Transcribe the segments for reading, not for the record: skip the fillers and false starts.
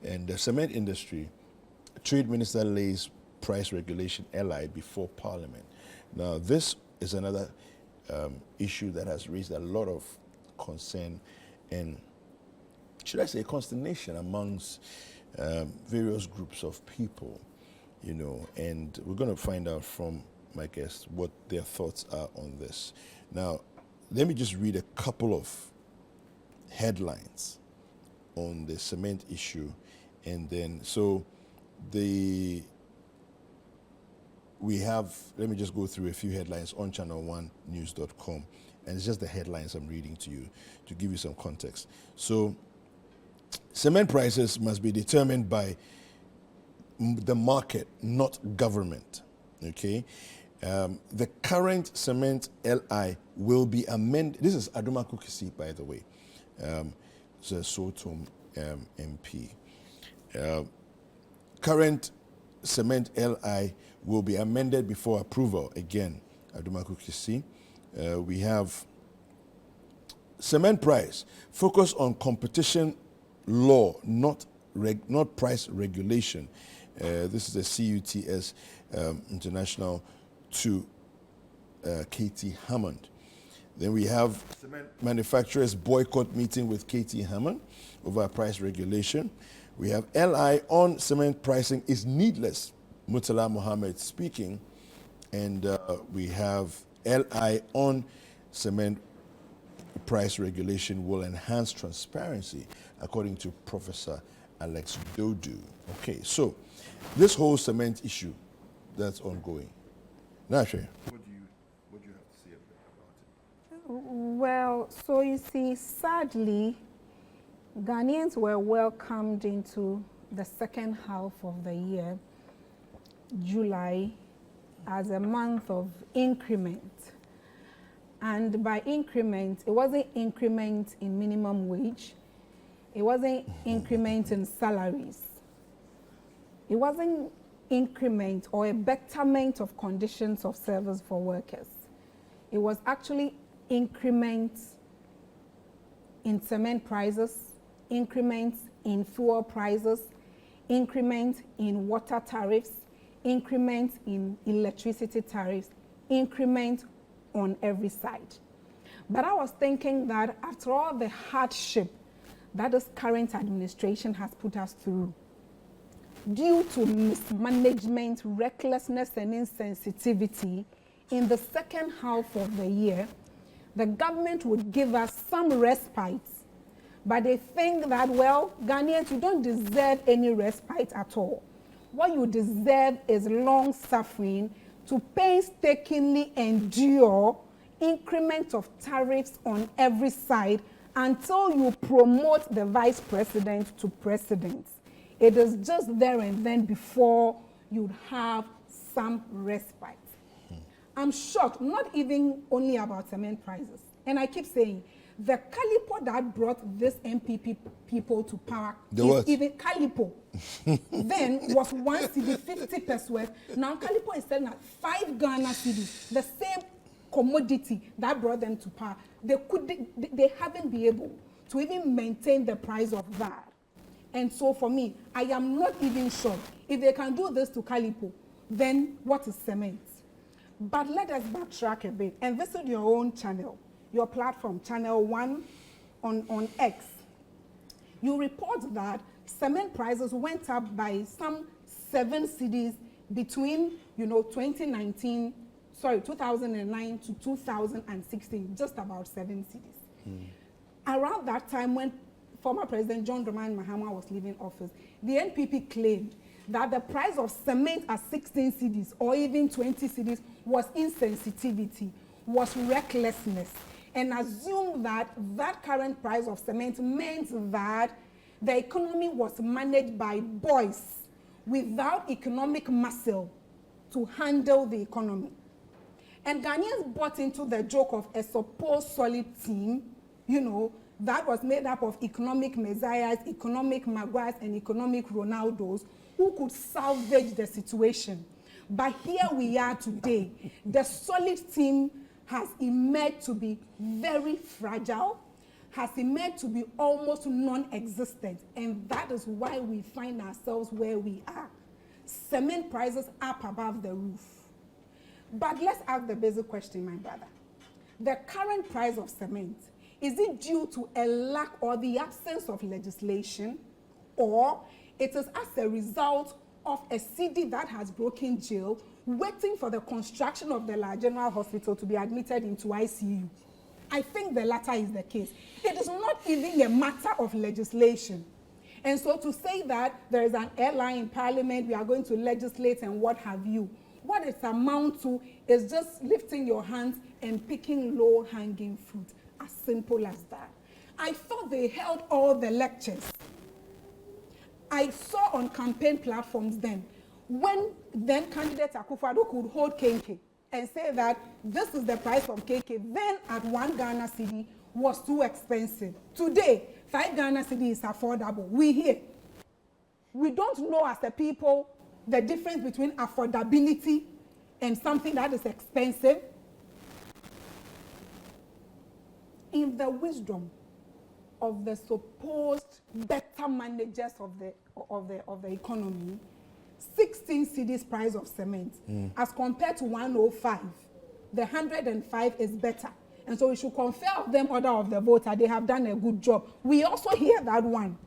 And the cement industry, Trade Minister lays price regulation LI before Parliament. Now, this is another issue that has raised a lot of concern and, should I say, consternation amongst various groups of people, you know, and we're going to find out from my guests what their thoughts are on this. Now, let me just read a couple of headlines on the cement issue, and then, we have, let me just go through a few headlines on ChannelOneNews.com, and it's just the headlines I'm reading to you to give you some context. So, cement prices must be determined by the market, not government, okay? The current cement LI will be amended. This is Aduma Kukisi, by the way, the Sotom MP. Current cement LI will be amended before approval. Again, Aduma Kukisi. We have cement price. Focus on competition law, not price regulation. This is a CUTS International to KT Hammond. Then we have cement manufacturers boycott meeting with KT Hammond over price regulation. We have LI on cement pricing is needless. Murtala Mohammed speaking. And we have LI on cement price regulation will enhance transparency, according to Professor Alex Dodu. Okay, so this whole cement issue that's ongoing. Naa Atswei, what do you have to say about it? Well, so you see, sadly, Ghanaians were welcomed into the second half of the year, July, as a month of increment. And by increment, it wasn't increment in minimum wage. It wasn't increment in salaries. It wasn't increment or a betterment of conditions of service for workers. It was actually increments in cement prices, increments in fuel prices, increments in water tariffs, increments in electricity tariffs, increment on every side. But I was thinking that after all the hardship that this current administration has put us through, due to mismanagement, recklessness, and insensitivity, in the second half of the year, the government would give us some respite. But they think that, well, Ghanaians, you don't deserve any respite at all. What you deserve is long suffering to painstakingly endure increment of tariffs on every side until you promote the vice president to president. It is just there and then before you'd have some respite. I'm shocked, not even only about cement prices. And I keep saying, the calipo that brought this MPP people to power, even calipo, then was 1 cedi 50 pesos worth. Now calipo is selling at 5 Ghana cedis, the same commodity that brought them to power. They haven't been able to even maintain the price of that. And so for me, I am not even sure if they can do this to calipo, then what is cement? But let us backtrack a bit and visit your own channel, your platform, ChannelOne on X. You report that cement prices went up by some 7 cedis between, 2009 to 2016, just about 7 cedis. Around that time when former President John Dramani Mahama was leaving office, the NPP claimed that the price of cement at 16 cedis or even 20 cedis was insensitivity, was recklessness, and assumed that that current price of cement meant that the economy was managed by boys without economic muscle to handle the economy. And Ghanaians bought into the joke of a supposed solid team, that was made up of economic messiahs, economic Maguires, and economic Ronaldos who could salvage the situation. But here we are today. The solid team has emerged to be very fragile, has emerged to be almost non-existent, and that is why we find ourselves where we are. Cement prices up above the roof. But let's ask the basic question, my brother. The current price of cement, is it due to a lack or the absence of legislation, or it is as a result of a city that has broken jail, waiting for the construction of the large general hospital to be admitted into ICU? I think the latter is the case. It is not even a matter of legislation. And so to say that there is an airline in parliament, we are going to legislate and what have you, what it amounts to is just lifting your hands and picking low-hanging fruit, as simple as that. I thought they held all the lectures. I saw on campaign platforms then, when then candidate Akufo-Addo could hold KK and say that this is the price of KK, then at 1 Ghana cedi was too expensive. Today, 5 Ghana cedi is affordable. We hear. We don't know as a people the difference between affordability and something that is expensive. In the wisdom of the supposed better managers of the economy, 16 cedis price of cement as compared to 105, the 105 is better, and so we should confer of them order of the voter. They have done a good job. We also hear that one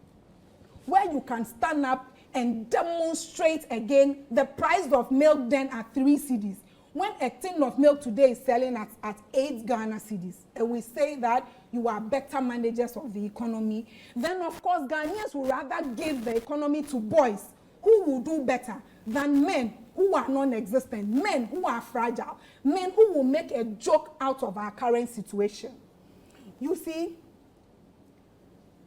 where you can stand up and demonstrate again the price of milk then at 3 cedis, when a tin of milk today is selling at 8 Ghana cedis, and we say that you are better managers of the economy, then of course Ghanaians would rather give the economy to boys who will do better than men who are non-existent, men who are fragile, men who will make a joke out of our current situation. You see,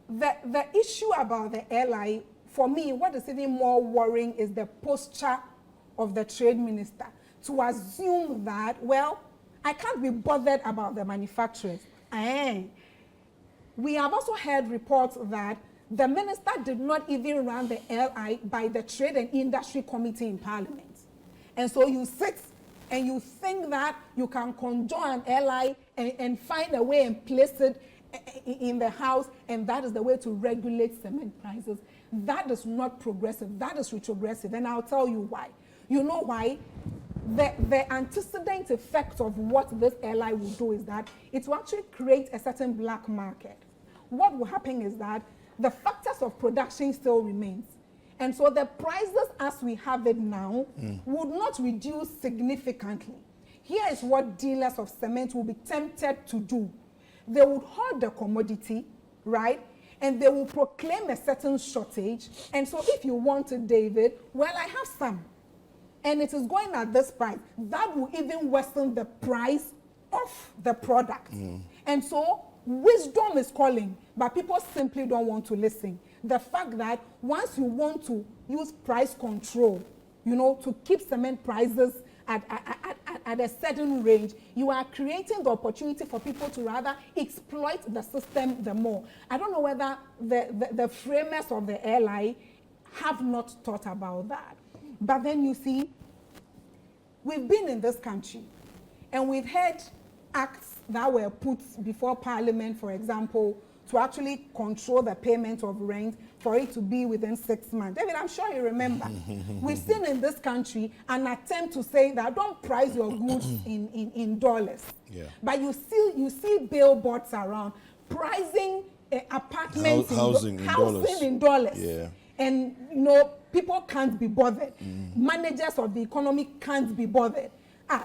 the issue about the airline, for me, what is even more worrying is the posture of the trade minister to assume that, well, I can't be bothered about the manufacturers. We have also heard reports that the minister did not even run the LI by the Trade and Industry Committee in Parliament. And so you sit and you think that you can conjure an LI and find a way and place it in the House, and that is the way to regulate cement prices. That is not progressive. That is retrogressive. And I'll tell you why. You know why? The antecedent effect of what this LI will do is that it will actually create a certain black market. What will happen is that the factors of production still remains. And so the prices as we have it now would not reduce significantly. Here is what dealers of cement will be tempted to do. They would hoard the commodity, right? And they will proclaim a certain shortage. And so if you want it, David, well, I have some. And it is going at this price. That will even worsen the price of the product. And so wisdom is calling, but people simply don't want to listen. The fact that once you want to use price control, you know, to keep cement prices at a certain range, you are creating the opportunity for people to rather exploit the system the more. I don't know whether the framers of the LI have not thought about that. But then you see, we've been in this country and we've had acts that were put before Parliament, for example, to actually control the payment of rent for it to be within 6 months. David, I'm sure you remember. We've seen in this country an attempt to say that don't price your goods in dollars. Yeah. But you see billboards around pricing apartments housing in dollars. Yeah. And you know, people can't be bothered. Managers of the economy can't be bothered.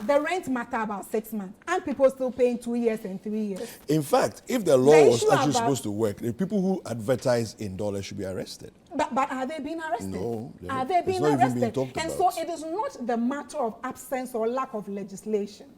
The rent matter about 6 months, and people still paying 2 years and 3 years. In fact, if the law was actually supposed to work, the people who advertise in dollars should be arrested. But are they being arrested? No. Are they being arrested? And so it is not the matter of absence or lack of legislation.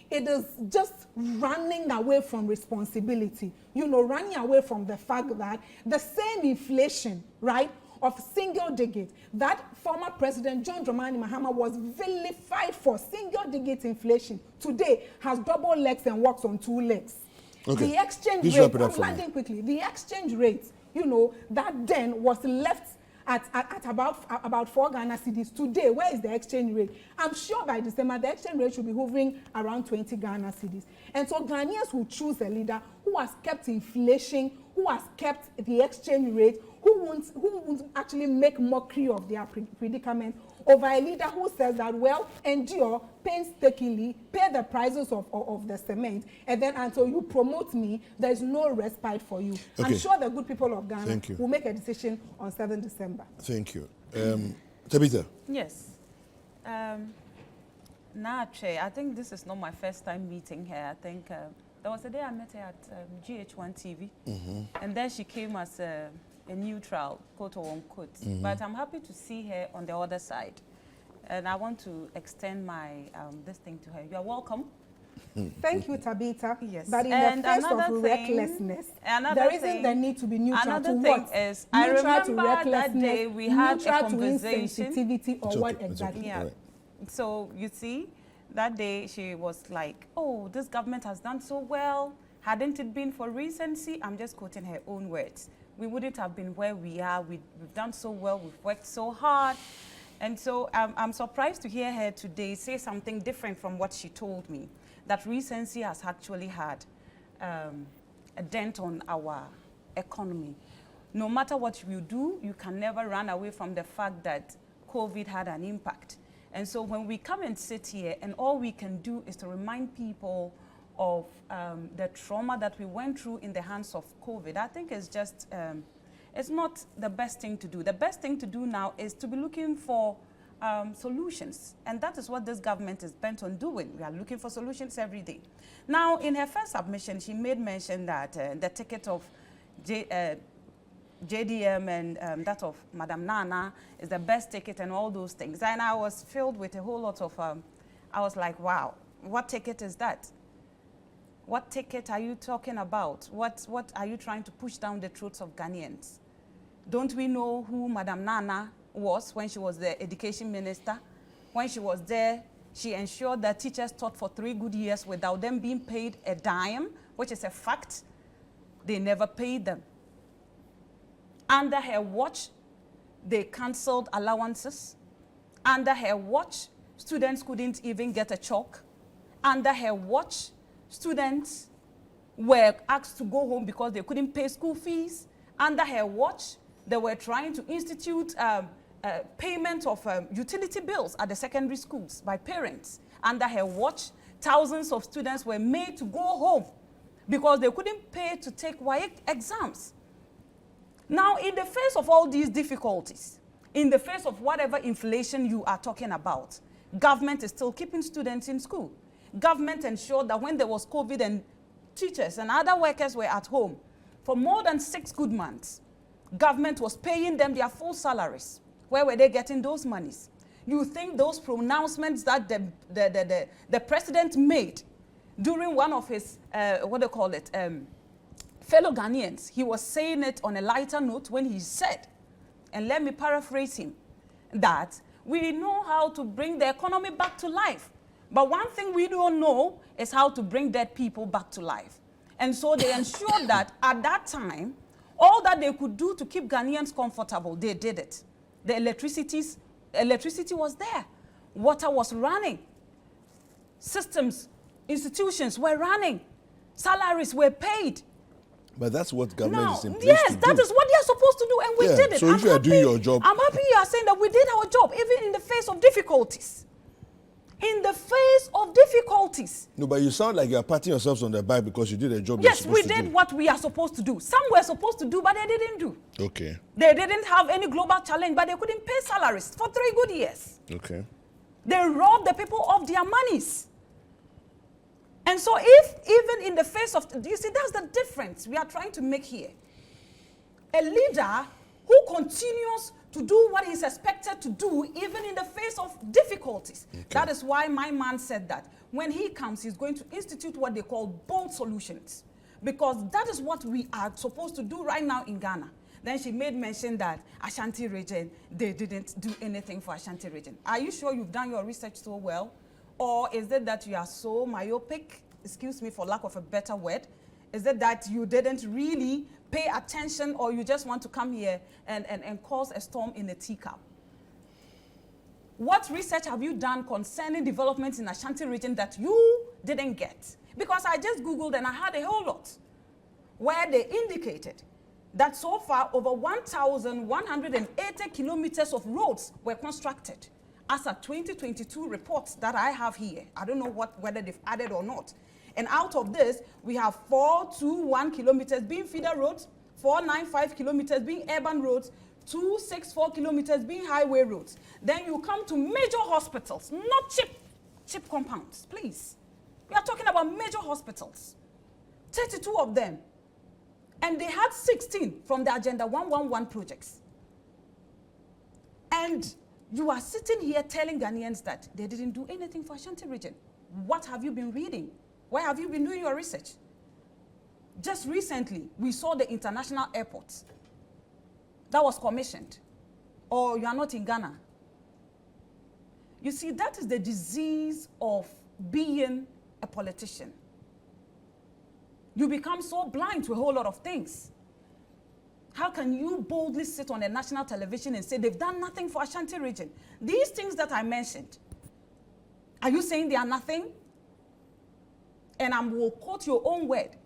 It is just running away from responsibility. You know, running away from the fact that the same inflation, right, of single digit that former President John Dramani Mahama was vilified for, single digit inflation, today has double legs and walks on 2 legs. Okay. The exchange rate, I'm landing quickly, the exchange rate, you know, that then was left at about 4 Ghana cedis. Today, where is the exchange rate? I'm sure by December, the exchange rate should be hovering around 20 Ghana cedis. And so Ghanaians will choose a leader who has kept inflation, who has kept the exchange rate, who won't actually make mockery of their predicament, over a leader who says that, well, endure painstakingly, pay the prices of the cement, and then until you promote me, there is no respite for you. Okay. I'm sure the good people of Ghana will make a decision on 7 December. Thank you. Tabitha? Yes. Naa Atswei, I think this is not my first time meeting her. I think there was a day I met her at GH1 TV, and then she came as a neutral, quote or unquote. But I'm happy to see her on the other side. And I want to extend my this thing to her. You are welcome. Thank you, Tabitha. Yes. But in the face of recklessness, there isn't the need to be neutral to what? Is, I remember that day we had a conversation. To insensitivity or what exactly? Yeah. Right. So you see, that day she was like, oh, this government has done so well. Hadn't it been for recency, I'm just quoting her own words, we wouldn't have been where we are. We've done so well. We've worked so hard. And so I'm surprised to hear her today say something different from what she told me, that recency has actually had a dent on our economy. No matter what you do, you can never run away from the fact that COVID had an impact. And so when we come and sit here and all we can do is to remind people of the trauma that we went through in the hands of COVID, I think it's just, it's not the best thing to do. The best thing to do now is to be looking for solutions. And that is what this government is bent on doing. We are looking for solutions every day. Now, in her first submission, she made mention that the ticket of JDM and that of Madam Nana is the best ticket and all those things. And I was filled with a whole lot of, I was like, wow, what ticket is that? What ticket are you talking about? What are you trying to push down the throats of Ghanaians? Don't we know who Madam Nana was when she was the education minister? When she was there, she ensured that teachers taught for 3 good years without them being paid a dime, which is a fact. They never paid them. Under her watch, they cancelled allowances. Under her watch, students couldn't even get a chalk. Under her watch, students were asked to go home because they couldn't pay school fees. Under her watch, they were trying to institute payment of utility bills at the secondary schools by parents. Under her watch, thousands of students were made to go home because they couldn't pay to take WAEC exams. Now, in the face of all these difficulties, in the face of whatever inflation you are talking about, government is still keeping students in school. Government ensured that when there was COVID and teachers and other workers were at home, for more than 6 good months, government was paying them their full salaries. Where were they getting those monies? You think those pronouncements that the president made during one of his, fellow Ghanaians, he was saying it on a lighter note when he said, and let me paraphrase him, that we know how to bring the economy back to life. But one thing we don't know is how to bring dead people back to life. And so they ensured that at that time, all that they could do to keep Ghanaians comfortable, they did it. The electricity was there. Water was running. Systems, institutions were running. Salaries were paid. But that's what government is in place yes, to do. that is what they are supposed to do, and we did it. So if you are doing your job. I'm happy you are saying that we did our job, even in the face of difficulties. In the face of difficulties. No, but you sound like you are patting yourselves on the back because you did a job. Yes, we did what we are supposed to do. Some were supposed to do, but they didn't do. Okay. They didn't have any global challenge, but they couldn't pay salaries for 3 good years. Okay. They robbed the people of their monies. And so if even in the face of, you see, that's the difference we are trying to make here. A leader who continues to do what he's expected to do, even in the face of difficulties. Okay. That is why my man said that. When he comes, he's going to institute what they call bold solutions. Because that is what we are supposed to do right now in Ghana. Then she made mention that Ashanti region, they didn't do anything for Ashanti region. Are you sure you've done your research so well? Or is it that you are so myopic, excuse me for lack of a better word, is it that you didn't really pay attention, or you just want to come here and cause a storm in a teacup? What research have you done concerning developments in Ashanti region that you didn't get? Because I just Googled and I had a whole lot where they indicated that so far over 1,180 kilometers of roads were constructed as a 2022 report that I have here. I don't know whether they've added or not. And out of this, we have 421 kilometers being feeder roads, 495 kilometers being urban roads, 264 kilometers being highway roads. Then you come to major hospitals, not cheap compounds, please. We are talking about major hospitals, 32 of them. And they had 16 from the Agenda 111 projects. And you are sitting here telling Ghanaians that they didn't do anything for Ashanti region. What have you been reading? Where have you been doing your research? Just recently, we saw the international airport that was commissioned. Or you are not in Ghana. You see, that is the disease of being a politician. You become so blind to a whole lot of things. How can you boldly sit on a national television and say they've done nothing for Ashanti region? These things that I mentioned, are you saying they are nothing? And I will quote your own word,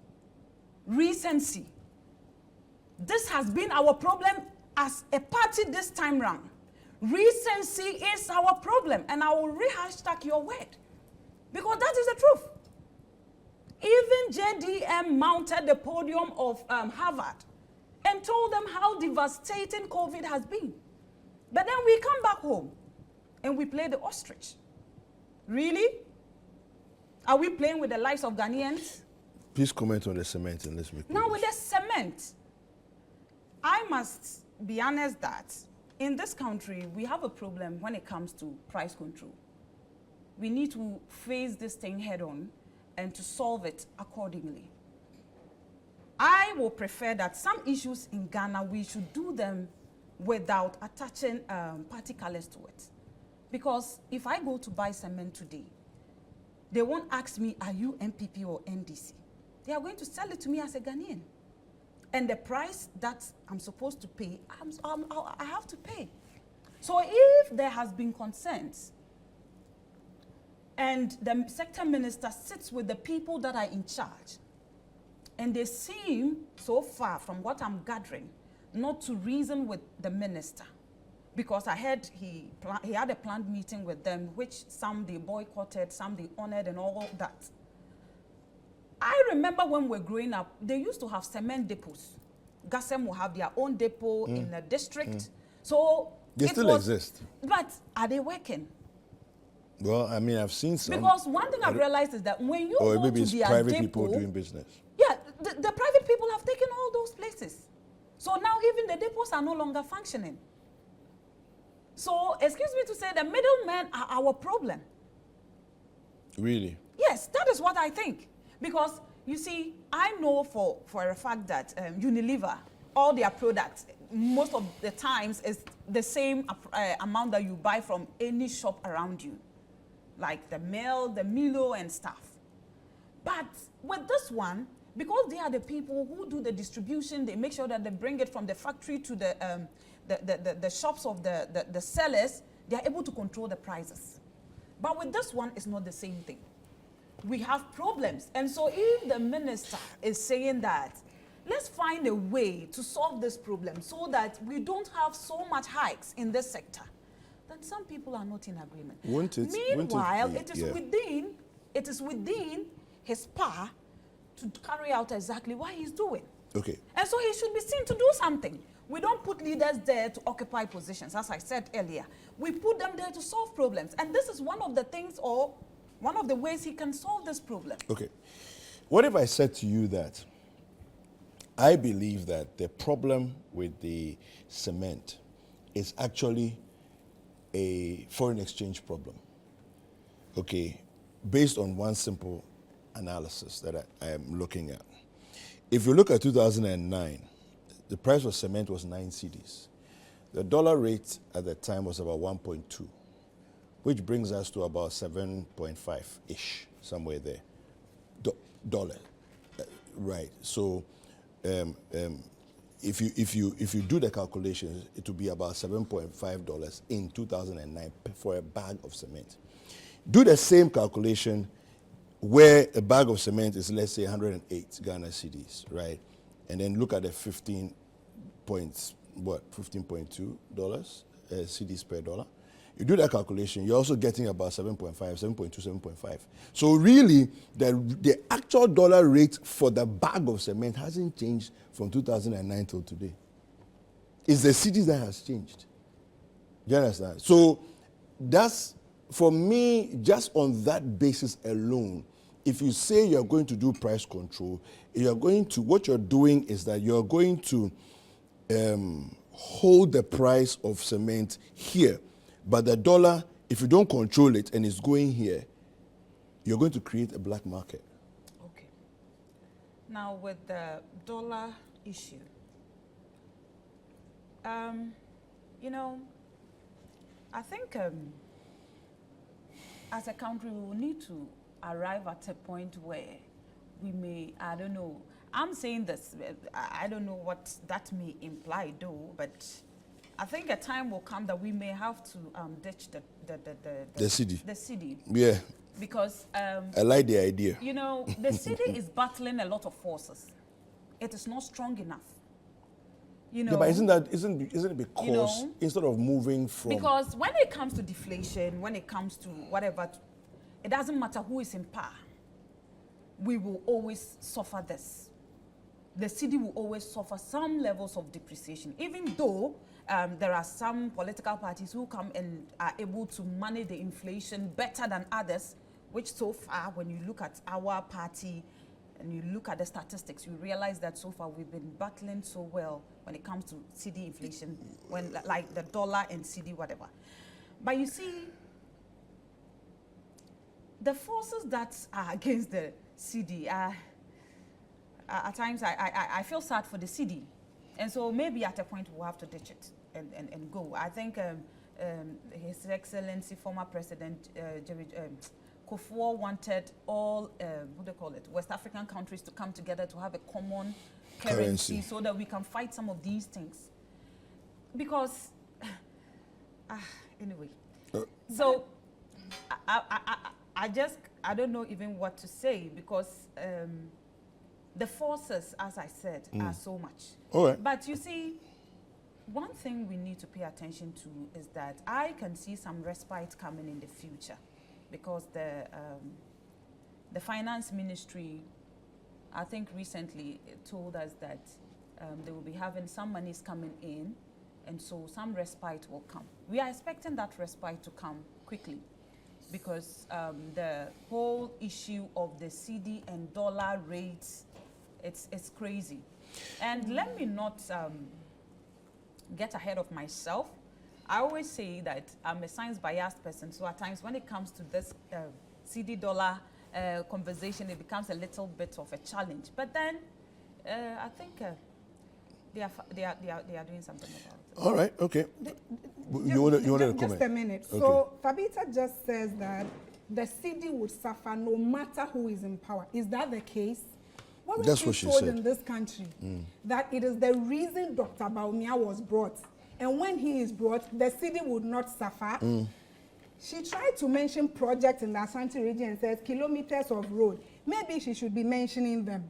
recency. This has been our problem as a party this time round. Recency is our problem, and I will re-hashtag your word, because that is the truth. Even JDM mounted the podium of Harvard and told them how devastating COVID has been. But then we come back home and we play the ostrich. Really? Are we playing with the lives of Ghanaians? Please comment on the cement and let's make Now with the cement, I must be honest that in this country, we have a problem when it comes to price control. We need to face this thing head on and to solve it accordingly. I will prefer that some issues in Ghana, we should do them without attaching party colors to it. Because if I go to buy cement today, they won't ask me, are you MPP or NDC? They are going to sell it to me as a Ghanaian. And the price that I'm supposed to pay, I have to pay. So if there has been concerns, and the sector minister sits with the people that are in charge, and they seem, so far from what I'm gathering, not to reason with the minister. Because I heard he had a planned meeting with them, which some they boycotted, some they honored, and all that. I remember when we were growing up, they used to have cement depots. Gassem will have their own depot in a district. So they still exist. But are they working? Well, I mean, I've seen some. Because one thing I've realized is that when you go maybe to it's their private depot, people doing business. Yeah, the private people have taken all those places. So now even the depots are no longer functioning. So, excuse me to say, the middlemen are our problem. Really? Yes, that is what I think. Because, you see, I know for a fact that Unilever, all their products, most of the times is the same amount that you buy from any shop around you. Like the Mel, the Milo and stuff. But with this one, because they are the people who do the distribution, they make sure that they bring it from the factory to the shops of the sellers, they are able to control the prices. But with this one, it's not the same thing. We have problems. And so if the minister is saying that, let's find a way to solve this problem so that we don't have so much hikes in this sector, then some people are not in agreement. Meanwhile, it is within his power to carry out exactly what he's doing. Okay. And so he should be seen to do something. We don't put leaders there to occupy positions, as I said earlier. We put them there to solve problems. And this is one of the things, or one of the ways he can solve this problem. Okay. What if I said to you that I believe that the problem with the cement is actually a foreign exchange problem? Okay. Based on one simple analysis that I am looking at. If you look at 2009, the price of cement was 9 cedis. The dollar rate at the time was about 1.2, which brings us to about 7.5-ish, somewhere there. Dollar, right. So if you do the calculations, it will be about $7.5 in 2009 for a bag of cement. Do the same calculation where a bag of cement is, let's say, 108 Ghana cedis, right? And then look at the $15.2 cedis per dollar. You do that calculation, you're also getting about 7.5, 7.2, 7.5. So really, the actual dollar rate for the bag of cement hasn't changed from 2009 till today. It's the cedis that has changed. Do you understand? So that's, for me, just on that basis alone, if you say you're going to do price control, what you're doing is that you're going to hold the price of cement here. But the dollar, if you don't control it and it's going here, you're going to create a black market. Okay. Now with the dollar issue, you know, I think as a country we will need to arrive at a point where we may, I don't know, I'm saying this, I don't know what that may imply though, but I think a time will come that we may have to ditch the city. The city. Yeah. Because I like the idea. you know, the city is battling a lot of forces. It is not strong enough. You know. Yeah, but isn't it because, you know, instead of moving from, because when it comes to deflation, when it comes to whatever, it doesn't matter who is in power. We will always suffer this. The city will always suffer some levels of depreciation, even though there are some political parties who come and are able to manage the inflation better than others, which so far, when you look at our party and you look at the statistics, you realize that so far we've been battling so well when it comes to CD inflation, when like the dollar and CD, whatever. But you see, the forces that are against the CD are, at times I feel sad for the CD. And so maybe at a point we'll have to ditch it and go. I think His Excellency, former President Kufuor wanted all, what do they call it, West African countries to come together to have a common currency so that we can fight some of these things. Because, anyway. So, I don't know even what to say because the forces, as I said, are so much. All right. But you see, one thing we need to pay attention to is that I can see some respite coming in the future because the finance ministry, I think recently told us that they will be having some monies coming in, and so some respite will come. We are expecting that respite to come quickly because the whole issue of the CD and dollar rates, it's crazy. And let me not get ahead of myself. I always say that I'm a science-biased person, so at times when it comes to this CD dollar conversation, it becomes a little bit of a challenge. But then I think they are doing something about it. All right, okay. You want to comment? Just a minute. Okay. So Tabitha just says that the CD would suffer no matter who is in power. Is that the case? That's what she said. In this country, that it is the reason Dr. Baumia was brought. And when he is brought, the city would not suffer. She tried to mention projects in the Ashanti region and says kilometers of road. Maybe she should be mentioning them.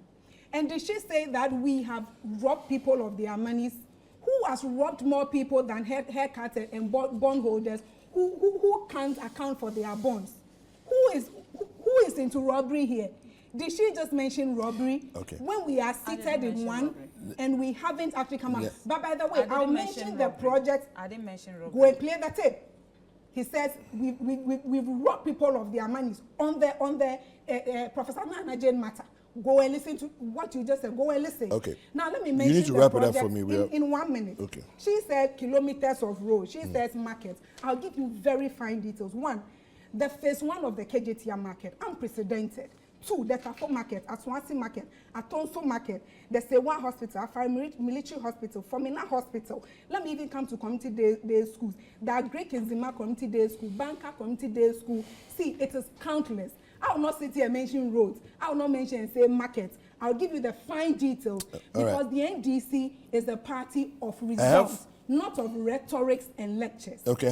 And did she say that we have robbed people of their monies? Who has robbed more people than haircutters and bondholders who can't account for their bonds? Who is into robbery here? Did she just mention robbery? Okay. When we are seated in one robbery. and we haven't actually come out. Yeah. But by the way, I'll mention the project. I didn't mention robbery. Go and play the tape. He says we've robbed people of their monies on the Professor Nana Jane matter. Go and listen to what you just said. Go and listen. Okay. Now let me mention need to the wrap it up project for me. in 1 minute. Okay. She said kilometers of road. She says markets. I'll give you very fine details. One, the phase 1 of the KJTR market, unprecedented. 2, the Tafo market, Aswansi market, Atonso market, the Sewa hospital, Afari military hospital, Formina hospital. Let me even come to community day schools. The Greek Nzima community day school, Banka community day school. See, it is countless. I will not sit here and mention roads. I will not mention and say markets. I'll give you the fine details all because right. the NDC is a party of results, not of rhetorics and lectures. Okay.